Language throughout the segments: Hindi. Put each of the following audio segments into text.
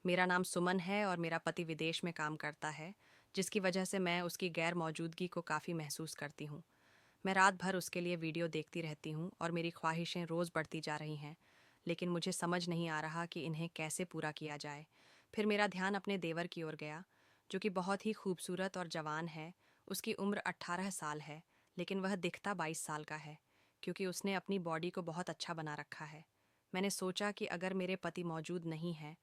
मेरा नाम सुमन है और मेरा पति विदेश में काम करता है, जिसकी वजह से मैं उसकी गैर मौजूदगी को काफ़ी महसूस करती हूँ। मैं रात भर उसके लिए वीडियो देखती रहती हूँ और मेरी ख्वाहिशें रोज़ बढ़ती जा रही हैं, लेकिन मुझे समझ नहीं आ रहा कि इन्हें कैसे पूरा किया जाए। फिर मेरा ध्यान अपने देवर की ओर गया, जो कि बहुत ही खूबसूरत और जवान है। उसकी उम्र 18 साल है, लेकिन वह दिखता 22 साल का है, क्योंकि उसने अपनी बॉडी को बहुत अच्छा बना रखा है। मैंने सोचा कि अगर मेरे पति मौजूद नहीं हैं,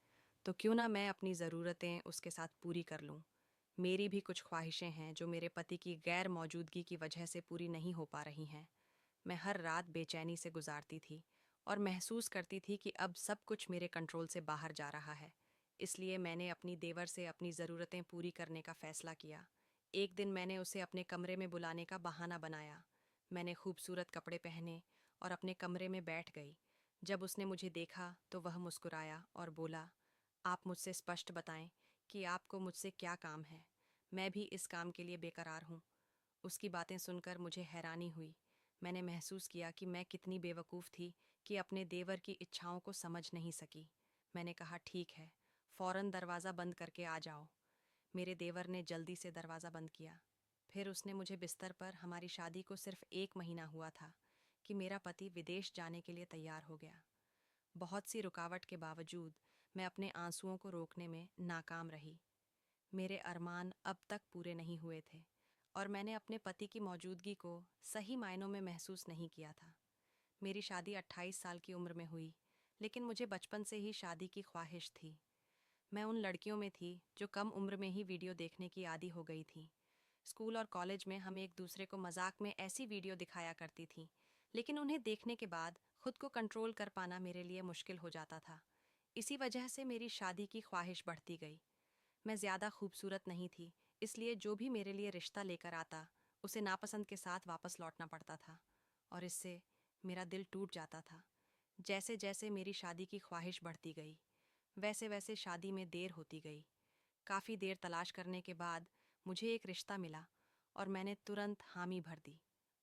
तो क्यों ना मैं अपनी ज़रूरतें उसके साथ पूरी कर लूँ। मेरी भी कुछ ख्वाहिशें हैं जो मेरे पति की गैर मौजूदगी की वजह से पूरी नहीं हो पा रही हैं। मैं हर रात बेचैनी से गुजारती थी और महसूस करती थी कि अब सब कुछ मेरे कंट्रोल से बाहर जा रहा है। इसलिए मैंने अपनी देवर से अपनी ज़रूरतें पूरी करने का फ़ैसला किया। एक दिन मैंने उसे अपने कमरे में बुलाने का बहाना बनाया। मैंने खूबसूरत कपड़े पहने और अपने कमरे में बैठ गई। जब उसने मुझे देखा तो वह मुस्कुराया और बोला, आप मुझसे स्पष्ट बताएं कि आपको मुझसे क्या काम है। मैं भी इस काम के लिए बेकरार हूँ। उसकी बातें सुनकर मुझे हैरानी हुई। मैंने महसूस किया कि मैं कितनी बेवकूफ़ थी कि अपने देवर की इच्छाओं को समझ नहीं सकी। मैंने कहा, ठीक है, फ़ौरन दरवाज़ा बंद करके आ जाओ। मेरे देवर ने जल्दी से दरवाज़ा बंद किया। फिर उसने मुझे बिस्तर पर, हमारी शादी को सिर्फ 1 महीना हुआ था, कि मेरा पति विदेश जाने के लिए तैयार हो गया। बहुत सी रुकावट के बावजूद मैं अपने आंसुओं को रोकने में नाकाम रही। मेरे अरमान अब तक पूरे नहीं हुए थे और मैंने अपने पति की मौजूदगी को सही मायनों में महसूस नहीं किया था। मेरी शादी 28 साल की उम्र में हुई, लेकिन मुझे बचपन से ही शादी की ख्वाहिश थी। मैं उन लड़कियों में थी जो कम उम्र में ही वीडियो देखने की आदी हो गई थी। स्कूल और कॉलेज में हम एक दूसरे को मजाक में ऐसी वीडियो दिखाया करती थी, लेकिन उन्हें देखने के बाद खुद को कंट्रोल कर पाना मेरे लिए मुश्किल हो जाता था। इसी वजह से मेरी शादी की ख्वाहिश बढ़ती गई। मैं ज़्यादा खूबसूरत नहीं थी, इसलिए जो भी मेरे लिए रिश्ता लेकर आता, उसे नापसंद के साथ वापस लौटना पड़ता था, और इससे मेरा दिल टूट जाता था। जैसे जैसे मेरी शादी की ख्वाहिश बढ़ती गई, वैसे वैसे शादी में देर होती गई। काफ़ी देर तलाश करने के बाद मुझे एक रिश्ता मिला और मैंने तुरंत हामी भर दी।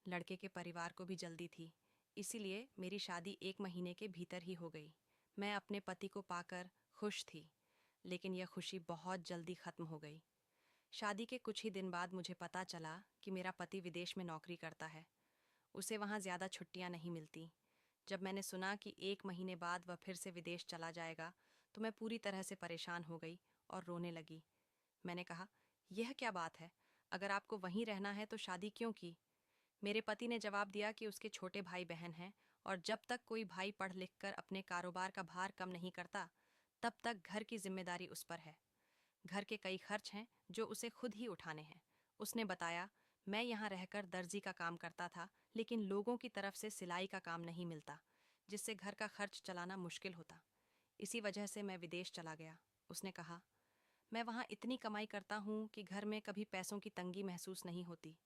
लड़के के परिवार को भी जल्दी थी, इसीलिए मेरी शादी 1 महीने के भीतर ही हो गई। मैं अपने पति को पाकर खुश थी, लेकिन यह खुशी बहुत जल्दी ख़त्म हो गई। शादी के कुछ ही दिन बाद मुझे पता चला कि मेरा पति विदेश में नौकरी करता है। उसे वहाँ ज़्यादा छुट्टियाँ नहीं मिलती। जब मैंने सुना कि 1 महीने बाद वह फिर से विदेश चला जाएगा, तो मैं पूरी तरह से परेशान हो गई और रोने लगी। मैंने कहा, यह क्या बात है? अगर आपको वहीं रहना है तो शादी क्यों की? मेरे पति ने जवाब दिया कि उसके छोटे भाई बहन हैं और जब तक कोई भाई पढ़ लिख कर अपने कारोबार का भार कम नहीं करता, तब तक घर की जिम्मेदारी उस पर है। घर के कई खर्च हैं जो उसे खुद ही उठाने हैं। उसने बताया, मैं यहाँ रहकर दर्जी का काम करता था, लेकिन लोगों की तरफ से सिलाई का काम नहीं मिलता, जिससे घर का खर्च चलाना मुश्किल होता। इसी वजह से मैं विदेश चला गया। उसने कहा, मैं वहाँ इतनी कमाई करता हूँ कि घर में कभी पैसों की तंगी महसूस नहीं होती।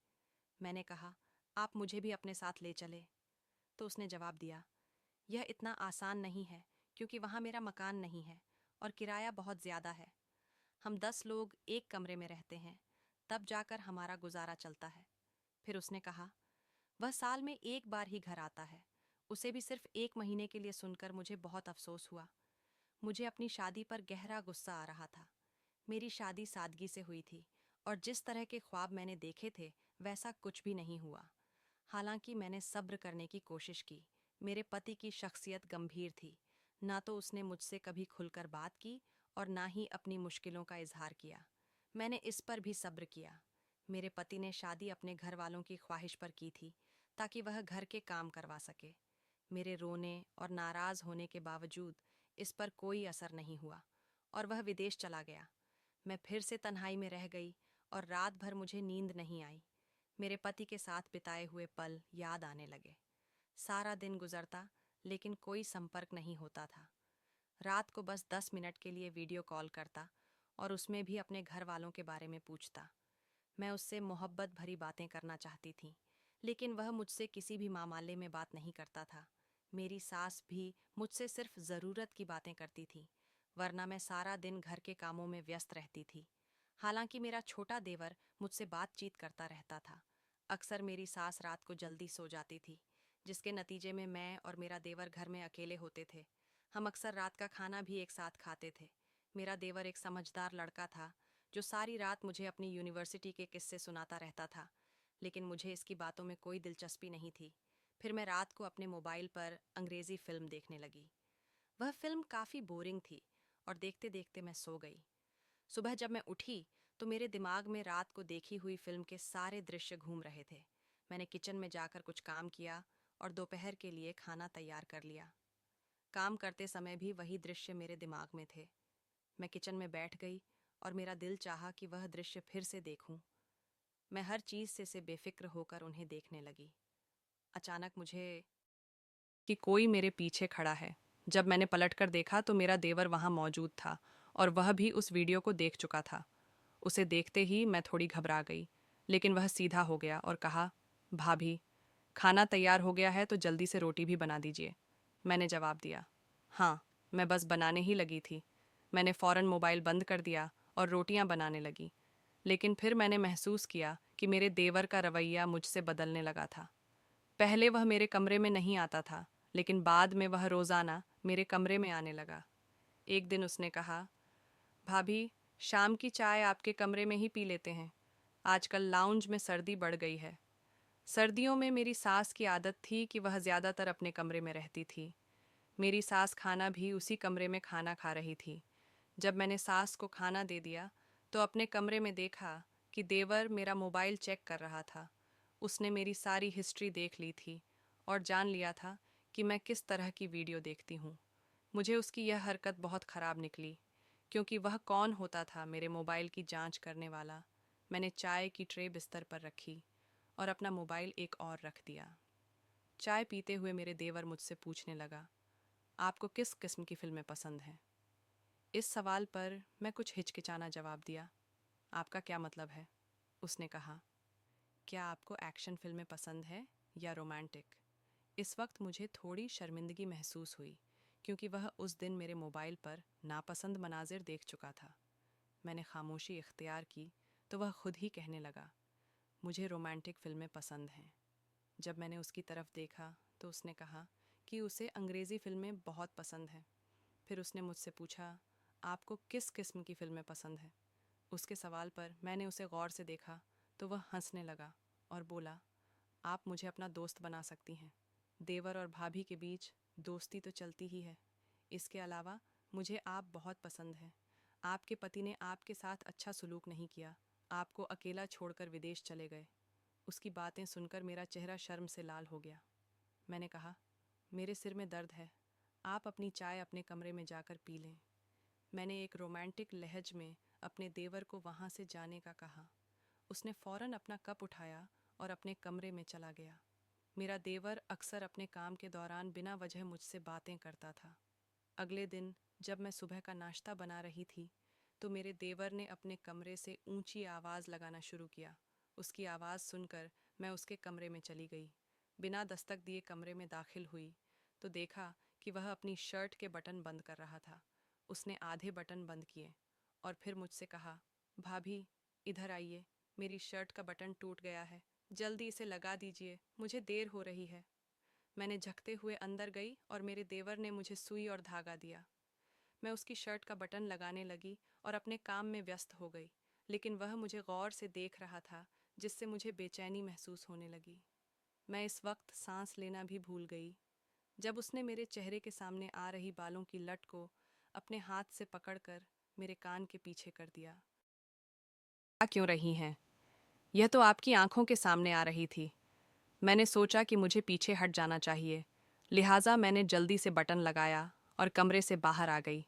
मैंने कहा, आप मुझे भी अपने साथ ले चले। तो उसने जवाब दिया, यह इतना आसान नहीं है, क्योंकि वहाँ मेरा मकान नहीं है और किराया बहुत ज़्यादा है। हम 10 लोग एक कमरे में रहते हैं, तब जाकर हमारा गुजारा चलता है। फिर उसने कहा, वह साल में एक बार ही घर आता है। उसे भी सिर्फ 1 महीने के लिए सुनकर मुझे बहुत अफसोस हुआ। मुझे अपनी शादी पर गहरा गुस्सा आ रहा था। मेरी शादी सादगी से हुई थी और जिस तरह के ख्वाब मैंने देखे थे, वैसा कुछ भी नहीं हुआ। हालांकि मैंने सब्र करने की कोशिश की। मेरे पति की शख्सियत गंभीर थी। ना तो उसने मुझसे कभी खुलकर बात की और ना ही अपनी मुश्किलों का इजहार किया। मैंने इस पर भी सब्र किया। मेरे पति ने शादी अपने घर वालों की ख्वाहिश पर की थी, ताकि वह घर के काम करवा सके। मेरे रोने और नाराज़ होने के बावजूद इस पर कोई असर नहीं हुआ और वह विदेश चला गया। मैं फिर से तन्हाई में रह गई और रात भर मुझे नींद नहीं आई। मेरे पति के साथ बिताए हुए पल याद आने लगे। सारा दिन गुजरता, लेकिन कोई संपर्क नहीं होता था। रात को बस 10 मिनट के लिए वीडियो कॉल करता और उसमें भी अपने घर वालों के बारे में पूछता। मैं उससे मोहब्बत भरी बातें करना चाहती थी, लेकिन वह मुझसे किसी भी मामले में बात नहीं करता था। मेरी सास भी मुझसे सिर्फ ज़रूरत की बातें करती थी, वरना मैं सारा दिन घर के कामों में व्यस्त रहती थी। हालांकि मेरा छोटा देवर मुझसे बातचीत करता रहता था। अक्सर मेरी सास रात को जल्दी सो जाती थी, जिसके नतीजे में मैं और मेरा देवर घर में अकेले होते थे। हम अक्सर रात का खाना भी एक साथ खाते थे। मेरा देवर एक समझदार लड़का था जो सारी रात मुझे अपनी यूनिवर्सिटी के किस्से सुनाता रहता था, लेकिन मुझे इसकी बातों में कोई दिलचस्पी नहीं थी। फिर मैं रात को अपने मोबाइल पर अंग्रेजी फिल्म देखने लगी। वह फिल्म काफ़ी बोरिंग थी और देखते देखते मैं सो गई। सुबह जब मैं उठी तो मेरे दिमाग में रात को देखी हुई फिल्म के सारे दृश्य घूम रहे थे। मैंने किचन में जाकर कुछ काम किया और दोपहर के लिए खाना तैयार कर लिया। काम करते समय भी वही दृश्य मेरे दिमाग में थे। मैं किचन में बैठ गई और मेरा दिल चाहा कि वह दृश्य फिर से देखूं। मैं हर चीज से बेफिक्र होकर उन्हें देखने लगी। अचानक मुझे कि कोई मेरे पीछे खड़ा है। जब मैंने पलटकर देखा तो मेरा देवर वहां मौजूद था और वह भी उस वीडियो को देख चुका था। उसे देखते ही मैं थोड़ी घबरा गई, लेकिन वह सीधा हो गया और कहा, भाभी, खाना तैयार हो गया है तो जल्दी से रोटी भी बना दीजिए। मैंने जवाब दिया, हाँ, मैं बस बनाने ही लगी थी। मैंने फौरन मोबाइल बंद कर दिया और रोटियां बनाने लगी। लेकिन फिर मैंने महसूस किया कि मेरे देवर का रवैया मुझसे बदलने लगा था। पहले वह मेरे कमरे में नहीं आता था, लेकिन बाद में वह रोज़ाना मेरे कमरे में आने लगा। एक दिन उसने कहा, भाभी, शाम की चाय आपके कमरे में ही पी लेते हैं। आजकल लाउंज में सर्दी बढ़ गई है। सर्दियों में मेरी सास की आदत थी कि वह ज़्यादातर अपने कमरे में रहती थी। मेरी सास खाना भी उसी कमरे में खाना खा रही थी। जब मैंने सास को खाना दे दिया तो अपने कमरे में देखा कि देवर मेरा मोबाइल चेक कर रहा था। उसने मेरी सारी हिस्ट्री देख ली थी और जान लिया था कि मैं किस तरह की वीडियो देखती हूँ। मुझे उसकी यह हरकत बहुत ख़राब निकली, क्योंकि वह कौन होता था मेरे मोबाइल की जांच करने वाला। मैंने चाय की ट्रे बिस्तर पर रखी और अपना मोबाइल एक और रख दिया। चाय पीते हुए मेरे देवर मुझसे पूछने लगा, आपको किस किस्म की फिल्में पसंद हैं? इस सवाल पर मैं कुछ हिचकिचाना जवाब दिया। आपका क्या मतलब है? उसने कहा, क्या आपको एक्शन फिल्में पसंद है या रोमांटिक? इस वक्त मुझे थोड़ी शर्मिंदगी महसूस हुई, क्योंकि वह उस दिन मेरे मोबाइल पर नापसंद मनाजिर देख चुका था। मैंने खामोशी इख्तियार की तो वह खुद ही कहने लगा, मुझे रोमांटिक फिल्में पसंद हैं। जब मैंने उसकी तरफ देखा तो उसने कहा कि उसे अंग्रेज़ी फिल्में बहुत पसंद हैं। फिर उसने मुझसे पूछा, आपको किस किस्म की फिल्में पसंद है? उसके सवाल पर मैंने उसे गौर से देखा तो वह हंसने लगा और बोला, आप मुझे अपना दोस्त बना सकती हैं। देवर और भाभी के बीच दोस्ती तो चलती ही है। इसके अलावा मुझे आप बहुत पसंद हैं। आपके पति ने आपके साथ अच्छा सलूक नहीं किया, आपको अकेला छोड़कर विदेश चले गए। उसकी बातें सुनकर मेरा चेहरा शर्म से लाल हो गया। मैंने कहा, मेरे सिर में दर्द है, आप अपनी चाय अपने कमरे में जाकर पी लें। मैंने एक रोमांटिक लहज में अपने देवर को वहाँ से जाने का कहा। उसने फौरन अपना कप उठाया और अपने कमरे में चला गया। मेरा देवर अक्सर अपने काम के दौरान बिना वजह मुझसे बातें करता था। अगले दिन जब मैं सुबह का नाश्ता बना रही थी तो मेरे देवर ने अपने कमरे से ऊंची आवाज़ लगाना शुरू किया। उसकी आवाज़ सुनकर मैं उसके कमरे में चली गई। बिना दस्तक दिए कमरे में दाखिल हुई तो देखा कि वह अपनी शर्ट के बटन बंद कर रहा था। उसने आधे बटन बंद किए और फिर मुझसे कहा, भाभी, इधर आइए, मेरी शर्ट का बटन टूट गया है, जल्दी इसे लगा दीजिए, मुझे देर हो रही है। मैंने झकते हुए अंदर गई और मेरे देवर ने मुझे सुई और धागा दिया। मैं उसकी शर्ट का बटन लगाने लगी और अपने काम में व्यस्त हो गई, लेकिन वह मुझे गौर से देख रहा था, जिससे मुझे बेचैनी महसूस होने लगी। मैं इस वक्त सांस लेना भी भूल गई। जब उसने मेरे चेहरे के सामने आ रही बालों की लट को अपने हाथ से पकड़कर मेरे कान के पीछे कर दिया। क्या क्यों रही हैं? यह तो आपकी आंखों के सामने आ रही थी। मैंने सोचा कि मुझे पीछे हट जाना चाहिए, लिहाजा मैंने जल्दी से बटन लगाया और कमरे से बाहर आ गई।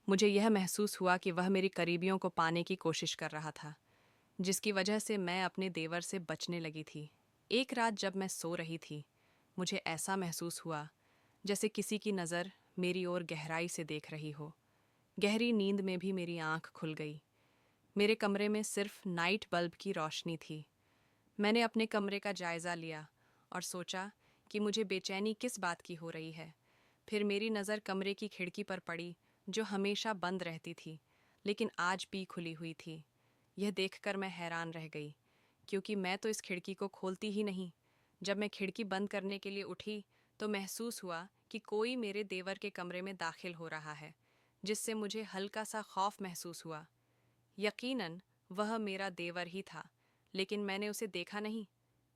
मुझे यह महसूस हुआ कि वह मेरी करीबियों को पाने की कोशिश कर रहा था, जिसकी वजह से मैं अपने देवर से बचने लगी थी। एक रात जब मैं सो रही थी, मुझे ऐसा महसूस हुआ जैसे किसी की नज़र मेरी ओर गहराई से देख रही हो। गहरी नींद में भी मेरी आंख खुल गई। मेरे कमरे में सिर्फ नाइट बल्ब की रोशनी थी। मैंने अपने कमरे का जायज़ा लिया और सोचा कि मुझे बेचैनी किस बात की हो रही है। फिर मेरी नज़र कमरे की खिड़की पर पड़ी, जो हमेशा बंद रहती थी, लेकिन आज भी खुली हुई थी। यह देखकर मैं हैरान रह गई, क्योंकि मैं तो इस खिड़की को खोलती ही नहीं। जब मैं खिड़की बंद करने के लिए उठी तो महसूस हुआ कि कोई मेरे देवर के कमरे में दाखिल हो रहा है। जिससे मुझे हल्का सा खौफ महसूस हुआ। यकीनन वह मेरा देवर ही था, लेकिन मैंने उसे देखा नहीं।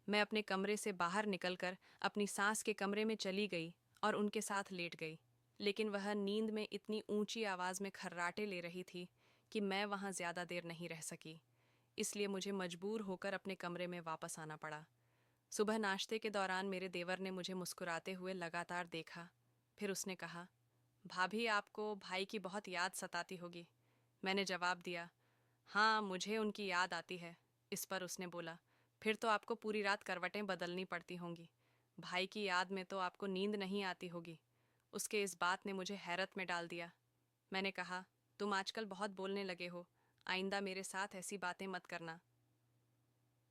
मैं अपने कमरे से बाहर निकलकर अपनी सास के कमरे में चली गई और उनके साथ लेट गई, लेकिन वह नींद में इतनी ऊंची आवाज़ में खर्राटे ले रही थी कि मैं वहां ज़्यादा देर नहीं रह सकी। इसलिए मुझे मजबूर होकर अपने कमरे में वापस आना पड़ा। सुबह नाश्ते के दौरान मेरे देवर ने मुझे मुस्कुराते हुए लगातार देखा। फिर उसने कहा, भाभी, आपको भाई की बहुत याद सताती होगी। मैंने जवाब दिया, हाँ, मुझे उनकी याद आती है। इस पर उसने बोला, फिर तो आपको पूरी रात करवटें बदलनी पड़ती होंगी। भाई की याद में तो आपको नींद नहीं आती होगी। उसके इस बात ने मुझे हैरत में डाल दिया। मैंने कहा, तुम आजकल बहुत बोलने लगे हो, आइंदा मेरे साथ ऐसी बातें मत करना।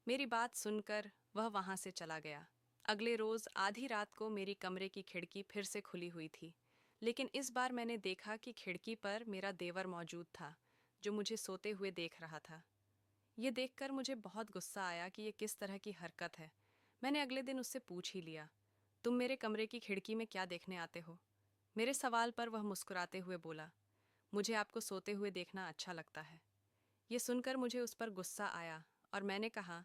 मेरी बात सुनकर वह वहां से चला गया। अगले रोज आधी रात को मेरी कमरे की खिड़की फिर से खुली हुई थी, लेकिन इस बार मैंने देखा कि खिड़की पर मेरा देवर मौजूद था, जो मुझे सोते हुए देख रहा था। ये देखकर मुझे बहुत गुस्सा आया कि ये किस तरह की हरकत है। मैंने अगले दिन उससे पूछ ही लिया, तुम मेरे कमरे की खिड़की में क्या देखने आते हो? मेरे सवाल पर वह मुस्कुराते हुए बोला, मुझे आपको सोते हुए देखना अच्छा लगता है। ये सुनकर मुझे उस पर गुस्सा आया और मैंने कहा,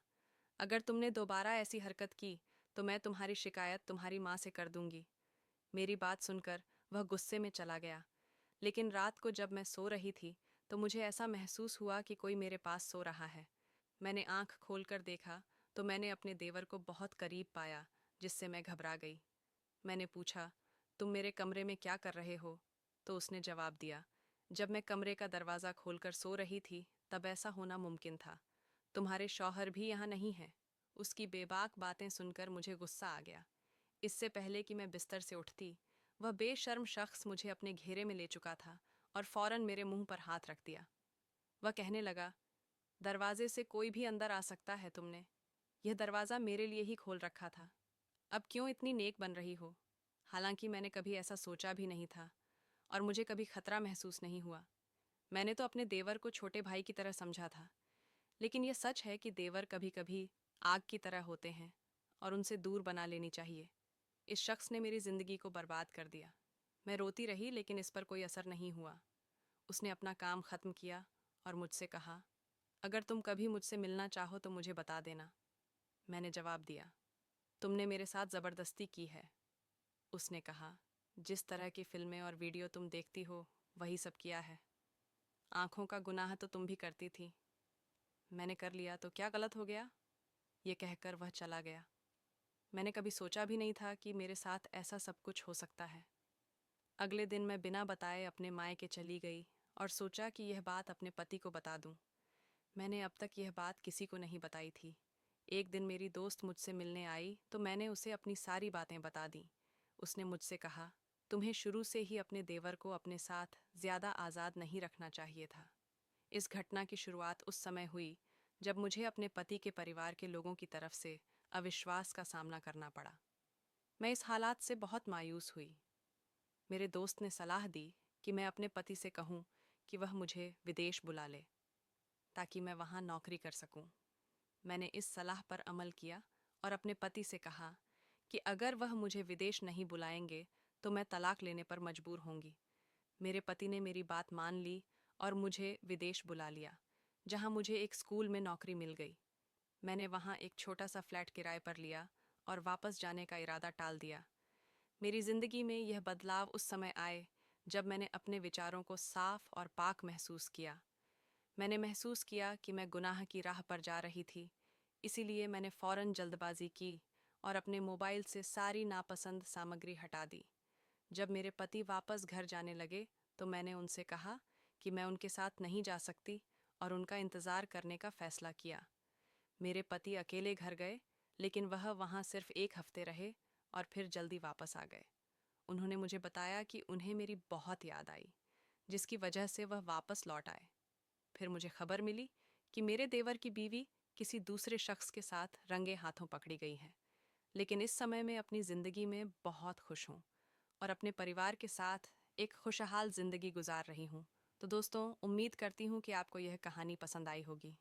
अगर तुमने दोबारा ऐसी हरकत की तो मैं तुम्हारी शिकायत तुम्हारी माँ से कर दूंगी। मेरी बात सुनकर वह गुस्से में चला गया, लेकिन रात को जब मैं सो रही थी तो मुझे ऐसा महसूस हुआ कि कोई मेरे पास सो रहा है। मैंने आंख खोलकर देखा तो मैंने अपने देवर को बहुत करीब पाया, जिससे मैं घबरा गई। मैंने पूछा, तुम मेरे कमरे में क्या कर रहे हो? तो उसने जवाब दिया, जब मैं कमरे का दरवाज़ा खोलकर सो रही थी तब ऐसा होना मुमकिन था। तुम्हारे शौहर भी यहाँ नहीं हैं। उसकी बेबाक बातें सुनकर मुझे गुस्सा आ गया। इससे पहले कि मैं बिस्तर से उठती, वह बेशर्म शख्स मुझे अपने घेरे में ले चुका था और फौरन मेरे मुंह पर हाथ रख दिया। वह कहने लगा, दरवाजे से कोई भी अंदर आ सकता है, तुमने यह दरवाज़ा मेरे लिए ही खोल रखा था। अब क्यों इतनी नेक बन रही हो? हालांकि मैंने कभी ऐसा सोचा भी नहीं था और मुझे कभी खतरा महसूस नहीं हुआ। मैंने तो अपने देवर को छोटे भाई की तरह समझा था, लेकिन यह सच है कि देवर कभी कभी आग की तरह होते हैं और उनसे दूर बना लेनी चाहिए। इस शख्स ने मेरी जिंदगी को बर्बाद कर दिया। मैं रोती रही, लेकिन इस पर कोई असर नहीं हुआ। उसने अपना काम खत्म किया और मुझसे कहा, अगर तुम कभी मुझसे मिलना चाहो तो मुझे बता देना। मैंने जवाब दिया, तुमने मेरे साथ ज़बरदस्ती की है। उसने कहा, जिस तरह की फिल्में और वीडियो तुम देखती हो वही सब किया है। आंखों का गुनाह तो तुम भी करती थी। मैंने कर लिया तो क्या गलत हो गया? ये कहकर वह चला गया। मैंने कभी सोचा भी नहीं था कि मेरे साथ ऐसा सब कुछ हो सकता है। अगले दिन मैं बिना बताए अपने मायके चली गई और सोचा कि यह बात अपने पति को बता दूं। मैंने अब तक यह बात किसी को नहीं बताई थी। एक दिन मेरी दोस्त मुझसे मिलने आई तो मैंने उसे अपनी सारी बातें बता दी। उसने मुझसे कहा, तुम्हें शुरू से ही अपने देवर को अपने साथ ज़्यादा आज़ाद नहीं रखना चाहिए था। इस घटना की शुरुआत उस समय हुई जब मुझे अपने पति के परिवार के लोगों की तरफ से अविश्वास का सामना करना पड़ा। मैं इस हालात से बहुत मायूस हुई। मेरे दोस्त ने सलाह दी कि मैं अपने पति से कहूं कि वह मुझे विदेश बुला ले, ताकि मैं वहां नौकरी कर सकूं। मैंने इस सलाह पर अमल किया और अपने पति से कहा कि अगर वह मुझे विदेश नहीं बुलाएंगे तो मैं तलाक लेने पर मजबूर होंगी। मेरे पति ने मेरी बात मान ली और मुझे विदेश बुला लिया, जहां मुझे एक स्कूल में नौकरी मिल गई। मैंने वहां एक छोटा सा फ्लैट किराए पर लिया और वापस जाने का इरादा टाल दिया। मेरी जिंदगी में यह बदलाव उस समय आए जब मैंने अपने विचारों को साफ और पाक महसूस किया। मैंने महसूस किया कि मैं गुनाह की राह पर जा रही थी, इसीलिए मैंने फौरन जल्दबाजी की और अपने मोबाइल से सारी नापसंद सामग्री हटा दी। जब मेरे पति वापस घर जाने लगे तो मैंने उनसे कहा कि मैं उनके साथ नहीं जा सकती और उनका इंतज़ार करने का फैसला किया। मेरे पति अकेले घर गए, लेकिन वह वहाँ सिर्फ एक हफ्ते रहे और फिर जल्दी वापस आ गए। उन्होंने मुझे बताया कि उन्हें मेरी बहुत याद आई, जिसकी वजह से वह वापस लौट आए। फिर मुझे खबर मिली कि मेरे देवर की बीवी किसी दूसरे शख्स के साथ रंगे हाथों पकड़ी गई है। लेकिन इस समय मैं अपनी ज़िंदगी में बहुत खुश हूँ और अपने परिवार के साथ एक खुशहाल ज़िंदगी गुजार रही हूँ। तो दोस्तों, उम्मीद करती हूँ कि आपको यह कहानी पसंद आई होगी।